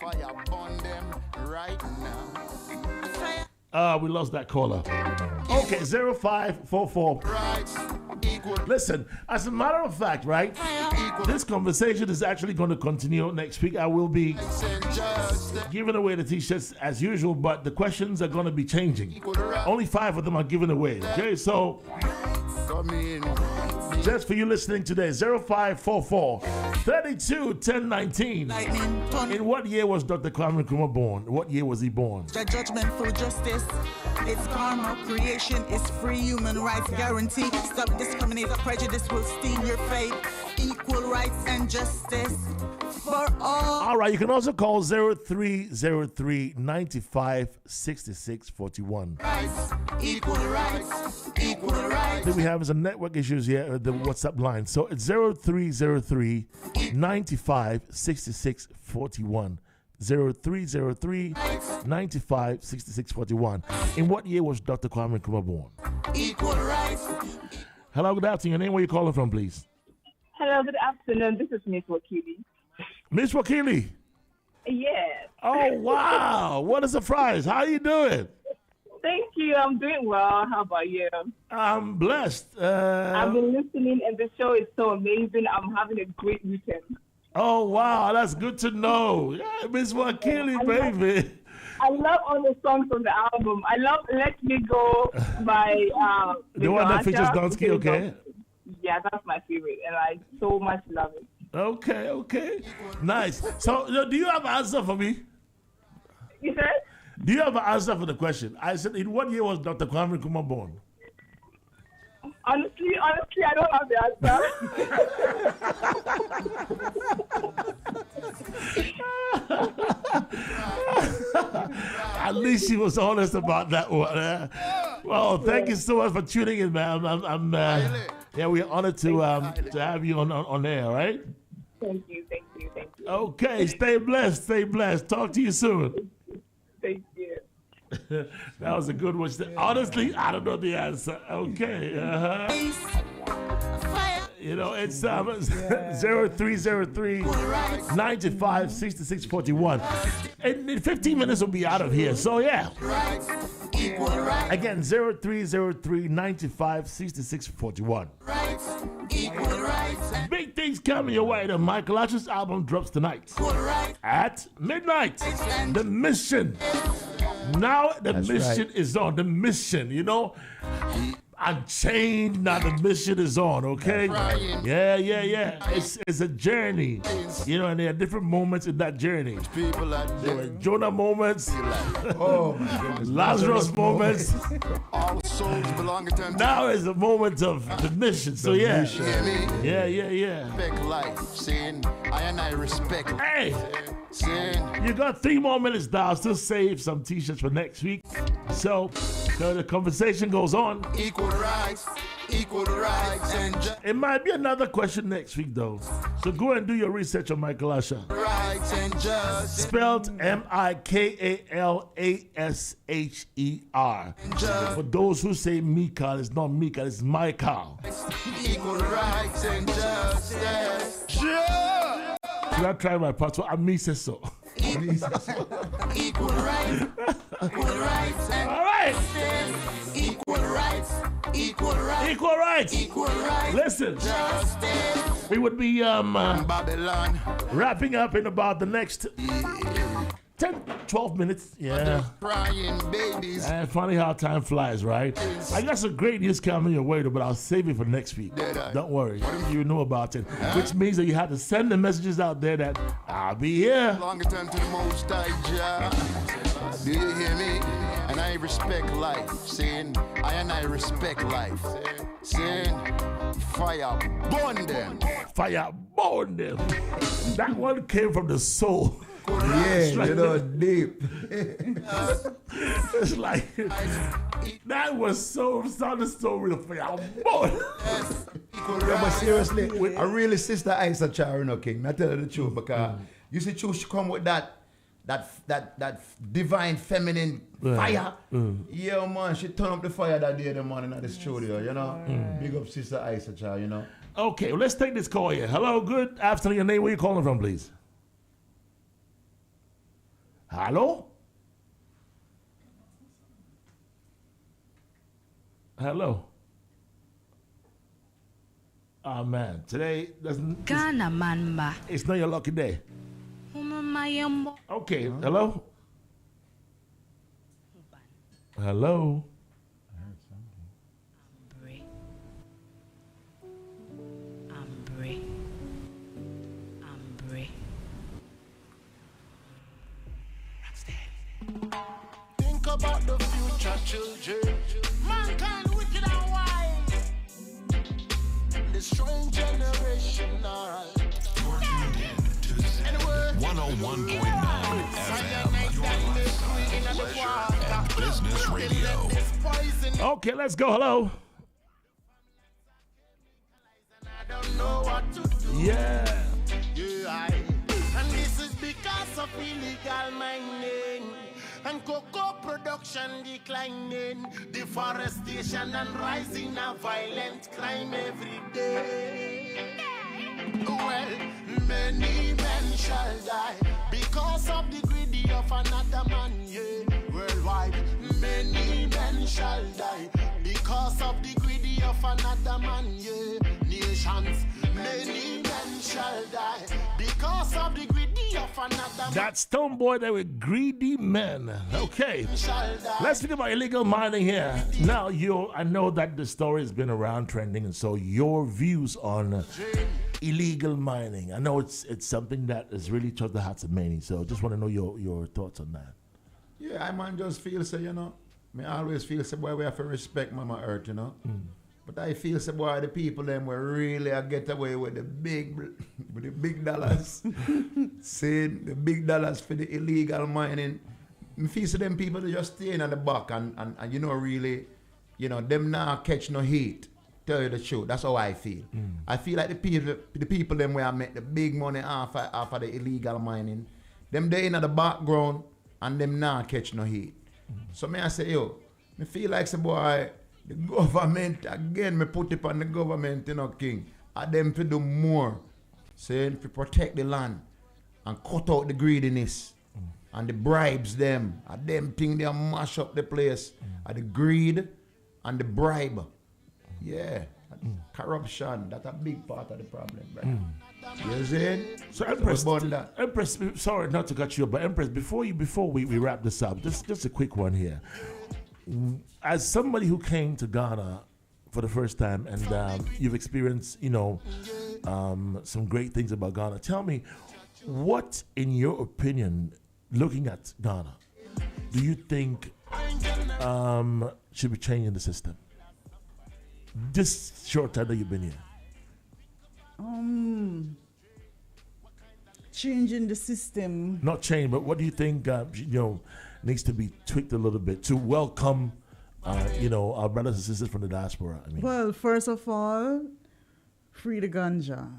Fire burn them right now. We lost that caller. Okay, 0544. Rights equal. Listen, as a matter of fact, right, this conversation is actually going to continue next week. I will be And justice. giving away the t-shirts as usual, but the questions are going to be changing. Only 5 of them are given away. Okay, so Come in. just for you listening today, 0544 32 10 19. Lightning, thunder, In what year was Dr. Kwame Nkrumah born? What year was he born? judgment for justice. It's karma. Creation is free. Human rights guarantee. Stop discriminate. Prejudice will steal your faith. Equal rights and justice for all. All right, you can also call 0303 95 66 41. Rights equal rights. Equal rights. Then we have some network issues here at the WhatsApp line. So it's 0303 95 66 41. 0303 95 66 41. In what year was Dr. Kwame Nkrumah born? Equal rights. Hello, good afternoon. Your name, where you calling from, please? Hello, good afternoon. This is Miss Wakili. Miss Wakili. Yes. Oh, wow. What a surprise. How are you doing? Thank you. I'm doing well. How about you? I'm blessed. I've been listening, and the show is so amazing. I'm having a great weekend. Oh, wow. That's good to know. Yeah, Miss Wakili, baby. I love all the songs on the album. I love Let Me Go by The one that features Asha. Donsky, okay? Yeah, that's my favorite, and I so much love it. Okay, okay. Nice. So, do you have an answer for me? You said? Do you have an answer for the question? I said, in what year was Dr. Kwame Nkrumah born? Honestly, I don't have the answer. At least she was honest about that one. Well, thank you so much for tuning in, man. Yeah, we're honored to have you on air, right? Thank you. Okay, stay blessed, stay blessed. Talk to you soon. Thank you. That was a good one. Honestly, I don't know the answer. Okay. You know, it's 0303 95 66 41. In 15 minutes, we'll be out of here. So, yeah. Again, 0303 95 66 41. Big things coming your way. The Michael Asher's album drops tonight at midnight. The Mission. Now the mission is on. The mission, you know. Unchained, now the mission is on, okay? Yeah. It's a journey, you know, and there are different moments in that journey. There were Jonah moments, Oh my goodness. Lazarus moments. All souls belong to him. Now is the moment of the mission. So yeah, yeah. Respect life, saying I respect. Hey, Saying you got 3 more minutes now. I'll still save some t-shirts for next week. So the conversation goes on. equal rights, and It might be another question next week, though. So go and do your research on Michael Asher. rights and justice. Spelled Mikalsher. For those who say Mikal, it's not Mikal, it's Mikal. Equal rights and justice. Yeah. Should I try my part? So I says so. Equal rights. Equal rights and All right. equal rights. Equal rights. Equal rights. Equal rights. Listen, Justice. we would be Babylon. wrapping up in about the next 10, 12 minutes. Yeah. Crying babies. And funny how time flies, right? I got some great news coming your way, though, but I'll save it for next week. Did I? Don't worry. You know about it. Which means that you have to send the messages out there that I'll be here. Longer time to the most high job. Do you hear me? And I respect life. Saying I respect life. Saying fire burn them. Fire burn them. That one came from the soul. Yeah, you know, deep. It's like that was sounded so real. Fire burn. Yeah, but seriously, I really sister Isa Charino King. I tell you the truth, because you see, she come with that divine feminine fire. Yeah, man, she turned up the fire that day in the morning at the studio, you know. Big up sister Isa Char, you know. Okay, well, let's take this call here. Hello, good afternoon. Your name, where you calling from, please? Hello? Hello? Oh man, today doesn't. Ghana manba. It's not your lucky day. Okay, hello? Hello? Think about the future children. Mankind wicked and wild. Destroying generation. You're tuned in to Zen 101.9 FM. Leisure and Business Radio. Okay, let's go. Hello? Yeah. And this is because of illegal mining and cocoa production declining, deforestation and rising of violent crime every day. Well, many men shall die because of the greedy of another man, yeah. Worldwide, many men shall die because of the greedy of another man, yeah. Nations, many men shall die because of the greedy of another man. That Stone Boy there with greedy men. Okay. Let's think about illegal mining here. Now, I know that the story has been around trending, and so your views on illegal mining. I know it's something that has really touched the hearts of many, so just want to know your thoughts on that. Yeah, I man just feel so, I always feel so, boy, we have to respect Mama Earth, But I feel so, boy, the people them will really get away with the big dollars. Saying the big dollars for the illegal mining. I feel so them people they just staying at the back and really, them now catch no heat. Tell you the truth, that's how I feel. I feel like the people them where I make the big money off of the illegal mining, them they in the background and them now catch no heat. So I say, me feel like say boy, the government again, me put it on the government, King. And them to do more, saying to protect the land and cut out the greediness and the bribes them. And them thing they mash up the place. And the greed and the bribe. Yeah, corruption, that's a big part of the problem, right? You see? So Empress, sorry not to cut you up, but Empress, before we wrap this up, just a quick one here. As somebody who came to Ghana for the first time and you've experienced, some great things about Ghana, tell me, what, in your opinion, looking at Ghana, do you think should be changing the system? This short time that you've been here. Changing the system. Not change, but what do you think needs to be tweaked a little bit to welcome our brothers and sisters from the diaspora? Well, first of all, free the ganja.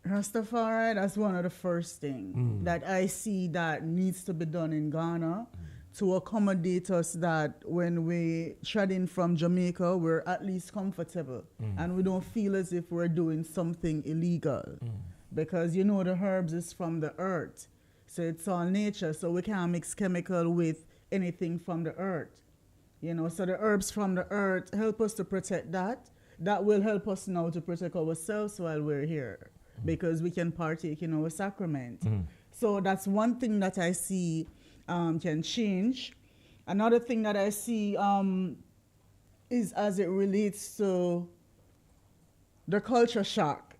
Rastafari, that's one of the first things that I see that needs to be done in Ghana. To accommodate us that when we trade in from Jamaica, we're at least comfortable and we don't feel as if we're doing something illegal. Because the herbs is from the earth. So it's all nature, so we can't mix chemical with anything from the earth. So the herbs from the earth help us to protect that. That will help us now to protect ourselves while we're here because we can partake in our sacrament. So that's one thing that I see can change. Another thing that I see is as it relates to the culture shock.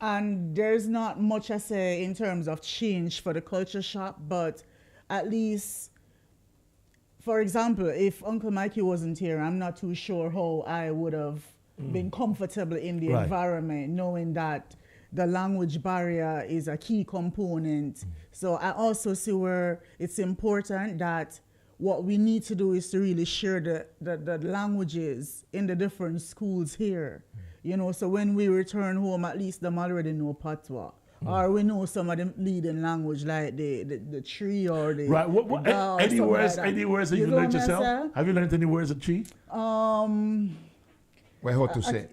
And there's not much I say in terms of change for the culture shock, but at least, for example, if Uncle Mikey wasn't here, I'm not too sure how I would have been comfortable in the environment, knowing that the language barrier is a key component. So I also see where it's important that what we need to do is to really share the languages in the different schools here. So when we return home, at least them already know Patois. Or we know some of the leading language like the tree or the any words that you learned yourself? Have you learned any words of tree? Where how to say?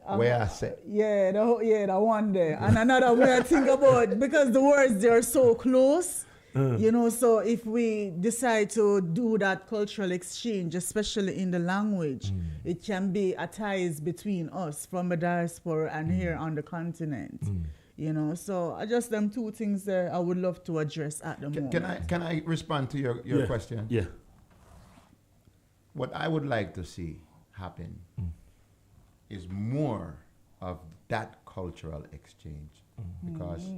Where I say? Yeah, the one there. And another way I think about, because the words, they're so close, You know, so if we decide to do that cultural exchange, especially in the language, it can be a ties between us from the diaspora and here on the continent. You know, so I just them two things there I would love to address at the moment. Can I respond to your question? Yeah. What I would like to see happen is more of that cultural exchange, because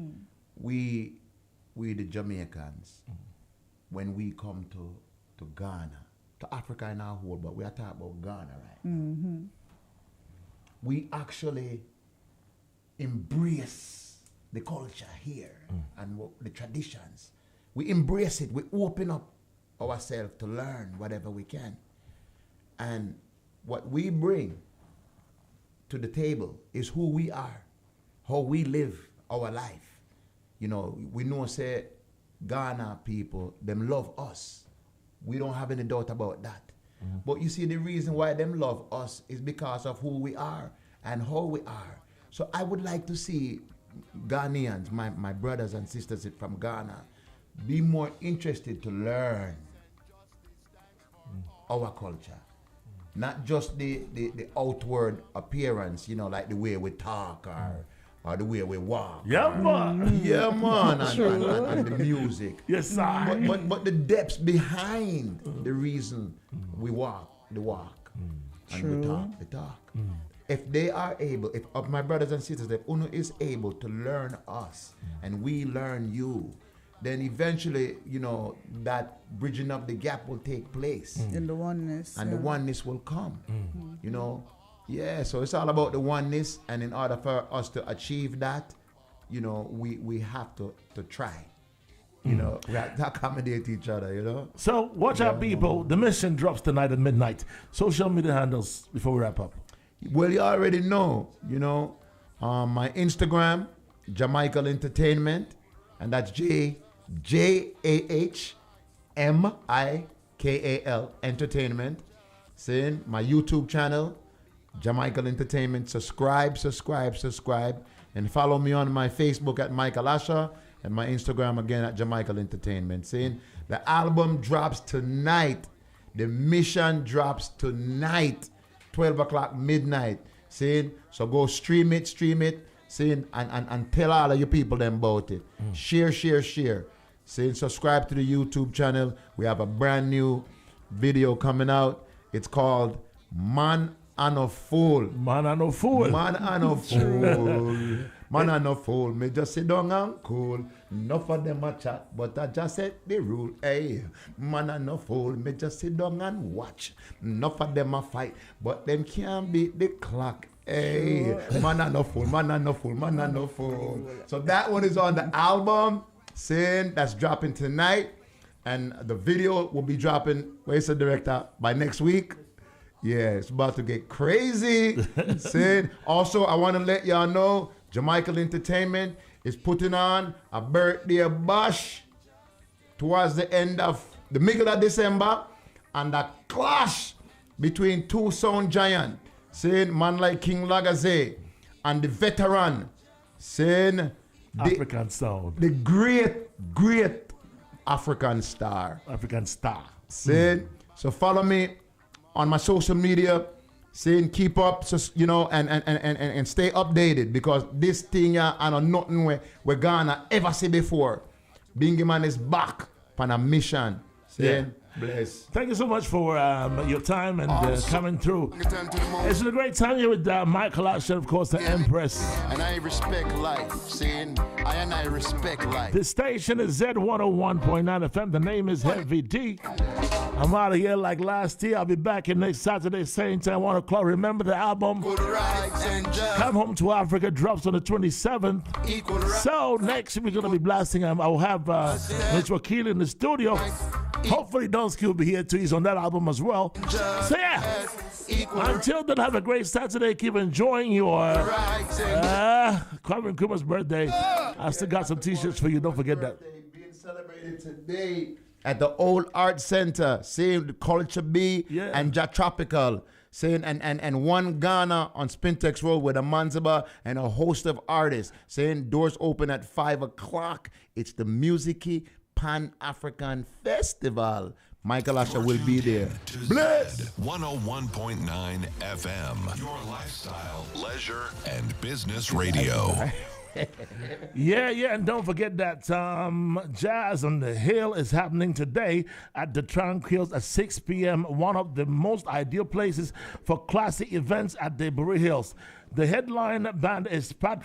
we the Jamaicans, when we come to Ghana, to Africa in our whole, but we are talking about Ghana, right? We actually embrace the culture here and the traditions. We embrace it. We open up ourselves to learn whatever we can. And what we bring to the table is who we are, how we live our life. You know, we know, say, Ghana people, them love us. We don't have any doubt about that. But you see, the reason why them love us is because of who we are and how we are. So I would like to see Ghanaians, my brothers and sisters from Ghana, be more interested to learn our culture. Not just the outward appearance, you know, like the way we talk or the way we walk. Yeah, man. Yeah, man. And the music. Yes, sir. But the depths behind the reason we walk the walk and we talk the talk. If they are able, if of my brothers and sisters, if UNO is able to learn us and we learn you, then eventually, you know, that bridging up the gap will take place. In the oneness. And the oneness will come. You know? Yeah, so it's all about the oneness, and in order for us to achieve that, you know, we have to try. You know, we have to accommodate each other, you know? So watch out, people. The mission drops tonight at midnight. Social media handles before we wrap up. Well, you already know, you know, my Instagram, Jamaical Entertainment, and that's JAHMIKAL Entertainment. Saying my YouTube channel, Jamaical Entertainment. Subscribe, and follow me on my Facebook at Michael Asher and my Instagram again at Jamaical Entertainment. Saying the album drops tonight. The mission drops tonight. 12 o'clock midnight, saying, so go stream it, saying, and tell all of your people them about it. Share, saying, subscribe to the YouTube channel. We have a brand new video coming out. It's called Man and a Fool. Man and a Fool. Man and a Fool. Man and a fool, me just sit down and cool. Enough of them a chat, but I just set the rule. Hey, man and a fool, me just sit down and watch. Enough of them a fight, but them can't beat the clock. Hey, man and a fool, man and a fool, man and a fool. So that one is on the album, Sin, that's dropping tonight. And the video will be dropping, where's the director, by next week. Yeah, it's about to get crazy. Sin. Also, I want to let y'all know, Jamaical Entertainment is putting on a birthday bash towards the end of the middle of December, and a clash between two sound giants, saying man like King Lagaze and the veteran, saying African sound. The great African star. Saying, so follow me on my social media. Saying keep up, you know, and stay updated, because this thing I know nothing we're gonna ever see before. Bingy Man is back on a mission. Saying bless. Thank you so much for your time and coming through. It's been a great time here with Michael Asher, of course, the Empress. And I respect life, saying I respect life. The station is Z101.9 FM. The name is Heavy D. I'm out of here like last year. I'll be back here next Saturday, same time, 1 o'clock. Remember the album Come Home to Africa drops on the 27th. So next week we're going to be blasting. I will have Mr. Wakil in the studio. Hopefully Donsky will be here too. He's on that album as well. So yeah, until then, have a great Saturday. Keep enjoying your Kwame Nkrumah's birthday. I still got some t-shirts for you. Don't forget that. Being celebrated today at the Old Art Center, saying the Culture B and Ja Tropical, saying and One Ghana on Spintex Road with a Manzaba and a host of artists, saying doors open at 5 o'clock. It's the musicy Pan-African Festival. Michael Asher will be there. Bless 101.9 FM. Your lifestyle, leisure, and business radio. Yeah, and don't forget that Jazz on the Hill is happening today at the Tranquils at 6 p.m. One of the most ideal places for classic events at the Bury Hills. The headline band is Patrick